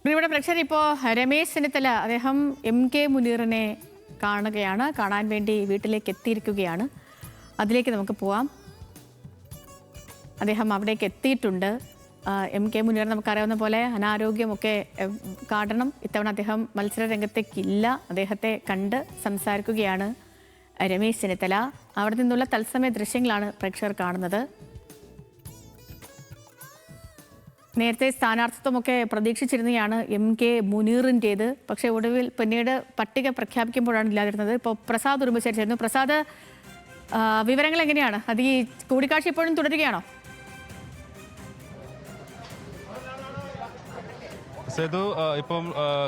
ഇവിടെ പ്രേക്ഷകർ ഇപ്പോൾ രമേശ് ചെന്നിത്തല അദ്ദേഹം കെ മുനീറിനെ കാണുകയാണ്, കാണാൻ വേണ്ടി വീട്ടിലേക്ക് എത്തിയിരിക്കുകയാണ്. അതിലേക്ക് നമുക്ക് പോവാം. അദ്ദേഹം അവിടേക്ക് എത്തിയിട്ടുണ്ട്. കെ മുനീർ നമുക്കറിയാവുന്ന പോലെ അനാരോഗ്യമൊക്കെ കാരണം ഇത്തവണ അദ്ദേഹം മത്സര രംഗത്തേക്കില്ല. അദ്ദേഹത്തെ കണ്ട് സംസാരിക്കുകയാണ് രമേശ് ചെന്നിത്തല. അവിടെ നിന്നുള്ള തത്സമയ ദൃശ്യങ്ങളാണ് പ്രേക്ഷകർ കാണുന്നത്. നേരത്തെ സ്ഥാനാർത്ഥിത്വമൊക്കെ പ്രതീക്ഷിച്ചിരുന്നതാണ് കെ മുനീറിൻ്റേത്. പക്ഷേ ഒടുവിൽ പിന്നീട് പട്ടിക പ്രഖ്യാപിക്കുമ്പോഴാണ് ഇല്ലാതിരുന്നത്. ഇപ്പോൾ പ്രസാദ് ഉറുമ്പശ്ശേരിയായിരുന്നു. പ്രസാദ്, വിവരങ്ങൾ എങ്ങനെയാണ്? അത് ഈ കൂടിക്കാഴ്ച ഇപ്പോഴും തുടരുകയാണോ? സേതു, ഇപ്പം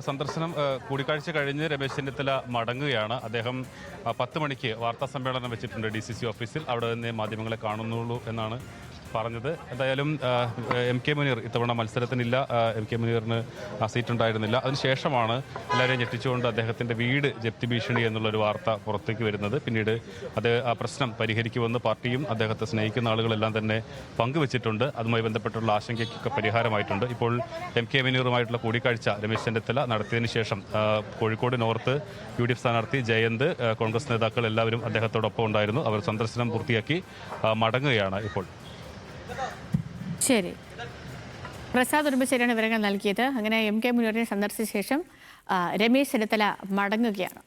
സന്ദർശനം കൂടിക്കാഴ്ച കഴിഞ്ഞ് രമേശ് ചെന്നിത്തല മടങ്ങുകയാണ്. അദ്ദേഹം 10 മണിക്ക് വാർത്താ സമ്മേളനം വെച്ചിട്ടുണ്ട് DCC ഓഫീസിൽ. അവിടെ നിന്ന് മാധ്യമങ്ങളെ കാണുന്നുള്ളൂ എന്നാണ് പറഞ്ഞത്. എന്തായാലും കെ മുനീർ ഇത്തവണ മത്സരത്തിനില്ല. കെ മുനീറിന് സീറ്റ് ഉണ്ടായിരുന്നില്ല. അതിനുശേഷമാണ് എല്ലാവരെയും ഞെട്ടിച്ചുകൊണ്ട് അദ്ദേഹത്തിൻ്റെ വീട് ജപ്തി ഭീഷണി എന്നുള്ളൊരു വാർത്ത പുറത്തേക്ക് വരുന്നത്. പിന്നീട് അത് ആ പ്രശ്നം പരിഹരിക്കുമെന്ന് പാർട്ടിയും അദ്ദേഹത്തെ സ്നേഹിക്കുന്ന ആളുകളെല്ലാം തന്നെ പങ്കുവച്ചിട്ടുണ്ട്. അതുമായി ബന്ധപ്പെട്ടുള്ള ആശങ്കയ്ക്കൊക്കെ പരിഹാരമായിട്ടുണ്ട്. ഇപ്പോൾ കെ മുനീറുമായിട്ടുള്ള കൂടിക്കാഴ്ച രമേശ് ചെന്നിത്തല നടത്തിയതിനു ശേഷം കോഴിക്കോട് നോർത്ത് UDF സ്ഥാനാർത്ഥി ജയന്ത്, കോൺഗ്രസ് നേതാക്കൾ എല്ലാവരും അദ്ദേഹത്തോടൊപ്പം ഉണ്ടായിരുന്നു. അവർ സന്ദർശനം പൂർത്തിയാക്കി മടങ്ങുകയാണ് ഇപ്പോൾ. ശരി, പ്രസാദ് ഉറുമ്പശ്ശേരിയാണ് വിവരങ്ങൾ നൽകിയത്. അങ്ങനെ കെ മുനീറിനെ സന്ദർശിച്ച ശേഷം രമേശ് ചെന്നിത്തല മടങ്ങുകയാണ്.